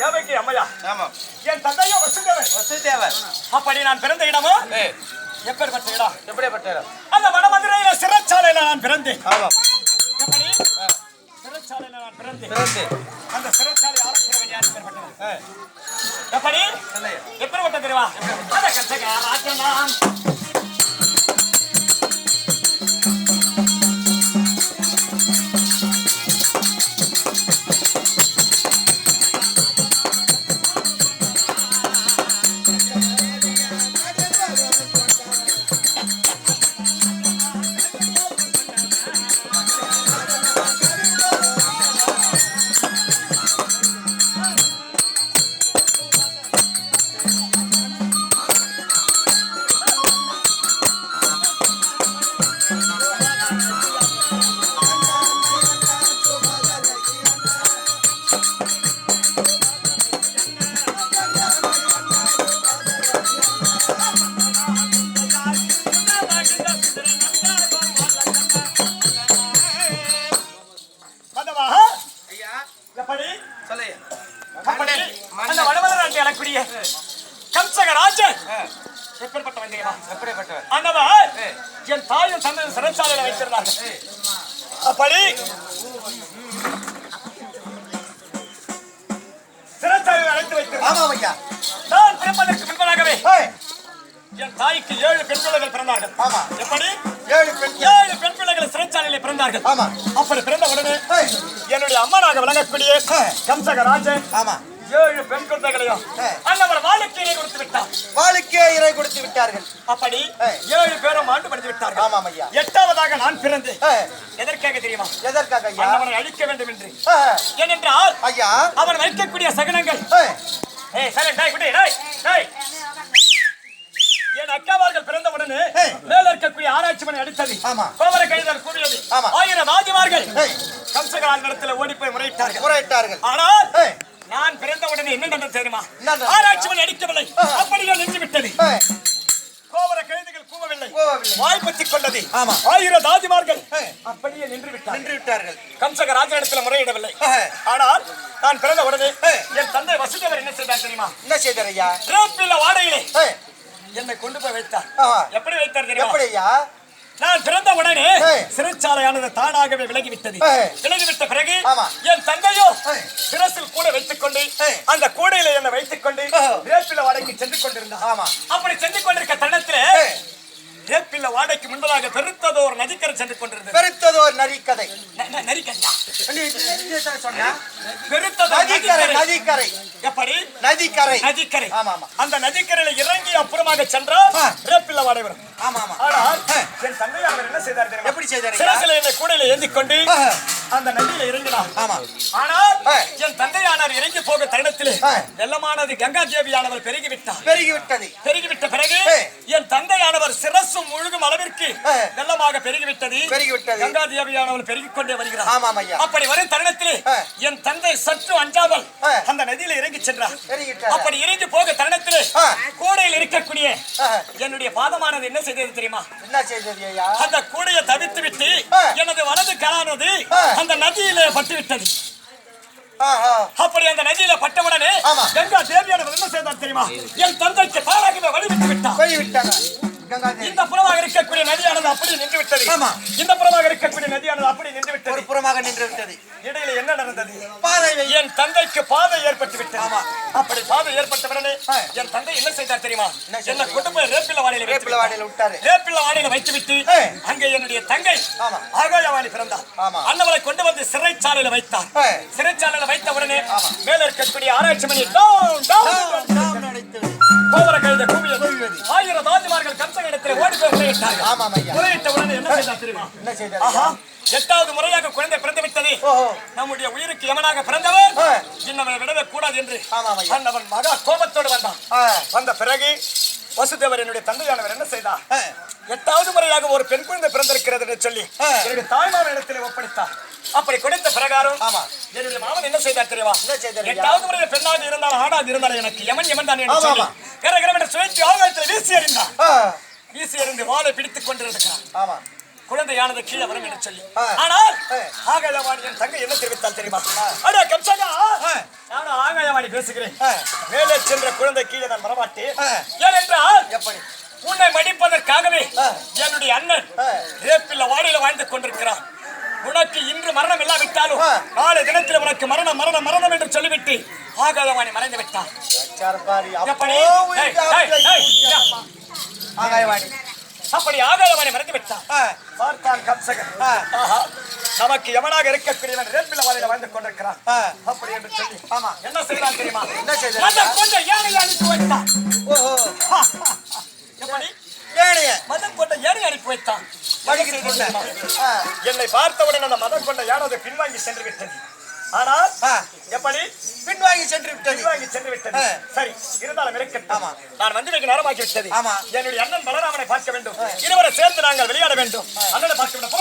தேவகி அம்மையா. ஆமா. என் தந்தையோ வசுதேவர். அப்படி நான் பிறந்த இடமோ எப்பேற்பட்ட இடம்? எப்படிப்பட்ட இடம்? அந்த வடமதுரையில சிறைச்சாலையில நான் பிறந்தேன். ஆமா. எப்படி? சிறைச்சாலையில நான் பிறந்தேன். அந்த சிறைச்சாலை ஆரம்பிக்கிறவன் யார்? எப்பேற்பட்டவன்? எப்படி? எப்பேற்பட்ட தெரியுமா? அந்த கச்சகா ராஜனான் என் தாயும் தந்தையும் சிறைச்சாலையில் வைத்திருந்தார்கள். அப்படி சிறைச்சாலையில் அழைத்து வைத்திருந்தார்கள். நான் பிறப்பதற்கு முன்பதாகவே என் தாய்க்கு 7 பெண் பிள்ளைகள் பிறந்தார்கள். எப்படி? 7 பெண் பிள்ளைகள் சிறைச்சாலையில் பிறந்தார்கள். அப்படி பிறந்த உடனே என்னுடைய அம்மனாக விளங்கக்கூடிய கம்சகராஜன் 7 பெண் குழந்தைகளையும் அண்ணவர் வாளுக்கு இறை கொடுத்து விட்டார். வாளுக்கே இறை கொடுத்து விட்டார்கள். அப்படி 7 பேரும் ஆண்டு படித்து விட்டார்கள். ஆமாம் ஐயா. 8ஆவதாக நான் பிறந்தேன். எதற்காக தெரியுமா? எதற்காக ஐயா? அவனை அழிக்க வேண்டும் என்று. ஏனென்றால் ஐயா அவன் வைக்கக்கூடிய சகனங்கள் என் அக்காவார்கள் பிறந்த உடனே மேல இருக்கக்கூடிய ஆராய்ச்சி மணி அடித்தது. கோவர கைதல் கூறியது. 1000 ராஜிமார்கள் கம்சகராஜ் இடத்துல ஓடி போய் முறையிட்டார்கள். ஆனால் நான் பிறந்த உடனே என்ன நடந்தது தெரியுமா? ஆராய்ச்சி மணி அடிக்கவில்லை, அப்படியே நின்று விட்டது. கோவர கைதுகள் கூவவில்லை, வாய்ப்பத்திக் கொண்டது. 1000 ராஜிமார்கள் அப்படியே நின்று விட்டார்கள். கம்சகராஜ இடத்துல முறையிடவில்லை. ஆனால் நான் பிறந்த உடனே என் தந்தை வசுதேவர் என்ன செய்தார் தெரியுமா? என்ன செய்தார் ஐயா? வாடையிலே என்னை கொண்டு போய் வைத்தார். எப்படி வைத்தார் தெரியுமா? எப்படியா? நான் பிறந்த உடனே சிறைச்சாலையானது தானாகவே விலகிவிட்டது. விலகிவிட்ட பிறகு என் தந்தையோ சிரசில் கூட வைத்துக் கொண்டு அந்த கூடையில என்னை வைத்துக் கொண்டு வேப்பில வாடைக்கு சென்று கொண்டிருந்தார். அப்படி சென்று கொண்டிருக்க தருணத்திலே வேப்பில வாடைக்கு முன்பதாக பெருத்ததோர் நதிக்கரை சென்று கொண்டிருந்தது. பெருத்ததோர் நதிக்கரை. நதிக்கரையா? நதிக்கரை. எப்படி? நதிக்கரை. அந்த நதிக்கரையில இறங்கி அப்புறமாக சென்றால் வேப்பில வாடை வரும். ஆனால் என் தந்தையார் என்ன செய்தார் தெரியுமா? எப்படி செய்தார்? சிரசில என்னை கூடையில ஏந்தி கொண்டு அந்த நதியில இறங்கினார். ஆனால் என் தந்தையானார் இறங்கி போக தருணத்திலே வெள்ளமானது கங்கா தேவியானவர் பெருகிவிட்ட பிறகு என் தந்தையானவர் சிரசு முழுகும் அளவிற்கு வெள்ளமாக பெருகிவிட்டது. கங்கா தேவியானவர் பெருகிக் கொண்டே வருகிறார். அப்படி வரும் தருணத்திலே என் தந்தை சற்று அஞ்சாமல் அந்த நதியில இறங்கி சென்றார். அப்படி இறங்கி போக தருணத்திலே கூடையில் இருக்கக்கூடிய என்னுடைய பாதமானது என்ன செய்தது தெரியுமா? என்ன செய்தது ஐயா? அந்த கூடையை தவித்து விட்டு எனது வலது காலானது அந்த நதியிலே பட்டுவிட்டது. அப்படி அந்த நதியில பட்டவுடனே கங்கா தேவியானவர் என்ன செய்தார் தெரியுமா? என் தந்தைக்கு பாராகவே வழிவிட்டு விட்டார். இந்த புறமாக இருக்கக்கூடிய நதியானது அப்படி நின்று விட்டது. இந்த புறமாக இருக்கக்கூடிய நதியானது அப்படி நின்று விட்டது. ஒரு புறமாக நின்று விட்டது. இடையில என்ன நடந்தது? என் தந்தைக்கு பாதை ஏற்பட்டு விட்டது. அப்படி பாதை ஏற்பட்டவுடனே என் தந்தை என்ன செய்தார் தெரியுமா? என்ன கொண்டு போய் வேப்பில வாடையில விட்டாரு. வேப்பில வாடையில வைத்து விட்டு அங்கே என்னுடைய தங்கை ஆகாயவாணி பிறந்தார். அண்ணவளை கொண்டு வந்து சிறைச்சாலையில வைத்தார். சிறைச்சாலையில வைத்த உடனே மேல இருக்கக்கூடிய ஆராய்ச்சி மணி கோவர கைத கூவியது. 1000 ராஜிமார்கள் கம்சகனிடத்திலே ஓடி போய் முறையிட்டார்கள். முறையிட்ட உடனே என்ன செய்தார் தெரியுமா? 8வது முறையாக குழந்தை பிறந்து விட்டது. நம்முடைய உயிருக்கு யமனாக பிறந்தவர் இன்னவனை விடவே கூடாது என்று அவன் மகா கோபத்தோடு வந்தான். வந்த பிறகு வசுதேவர் என்னுடைய தந்தையானவர் என்ன செய்தார்? 8வது முறையாக ஒரு பெண் குழந்தை பிறந்திருக்கிறது என்று சொல்லி என்னுடைய தாய்மாமன் இடத்திலே ஒப்படைத்தார். அப்படி கொடுத்த பிரகாரம் என்னுடைய மாமன் என்ன செய்தார் தெரியுமா? 8வது முறையில பெண்ணாக இருந்தாலும் ஆணாக இருந்தாலும் எனக்கு யமன் தான் என்று சொல்லி கரகரவென்று சுழற்றி ஆகாயத்தில் வீசி எறிந்தார். வீசி எறிந்து வாளை பிடித்துக் கொண்டிருக்கிறார். குழந்தையானது கீழே வரும் என்று சொல்லி. ஆனால் ஆகாயவாணி என் தங்கை என்ன தெரிவித்தால் தெரியுமா? அடே கம்சகா, நான் ஆகாயவாணி பேசுகிறேன். மேலே சென்ற குழந்தை கீழே நான் வரமாட்டேன். ஏனென்றால் எப்படி உன்னை மடிப்பதற்காகவே என்னுடைய அண்ணன் ரேப்பில்ல வாடியில வாழ்ந்து கொண்டிருக்கிறான். உனக்கு இன்று மரணம் இல்லாவிட்டாலும் நாளை தினத்தில் உனக்கு மரணம் மரணம் மரணம் என்று சொல்லிவிட்டு ஆகாயவாணி மறைந்து விட்டான். எப்படி? ஆகாயவாணி அப்படி ஆகாயவாணி மறைந்து விட்டான். பார்த்தான் கம்சகன். நமக்கு எவனாக இருக்கக்கூடியவன் ரேப்பில்ல வாடியில வாழ்ந்து கொண்டிருக்கிறான். அப்படி என்று சொல்லி என்ன செய்யலாம் தெரியுமா? என்ன செய்யலாம்? கொஞ்சம் யானையை அனுப்பி வைத்தான். ஓஹோ எப்படி? ஏழைய மதம் கொண்ட யானை அனுப்பி வைத்தான். என்னை பார்த்தவுடன் அந்த மதம் கொண்ட யானை பின்வாங்கி சென்று விட்டது. ஆனால் எப்படி பின்வாங்கி சென்று விட்டது. சரி, இருந்தாலும் இருக்கட்டும். நான் வந்து நேரமாக்கி விட்டது. என்னுடைய அண்ணன் பலராமனை பார்க்க வேண்டும். இருவரை சேர்ந்து நாங்கள் விளையாட வேண்டும். அண்ணனை பார்க்க வேண்டும்.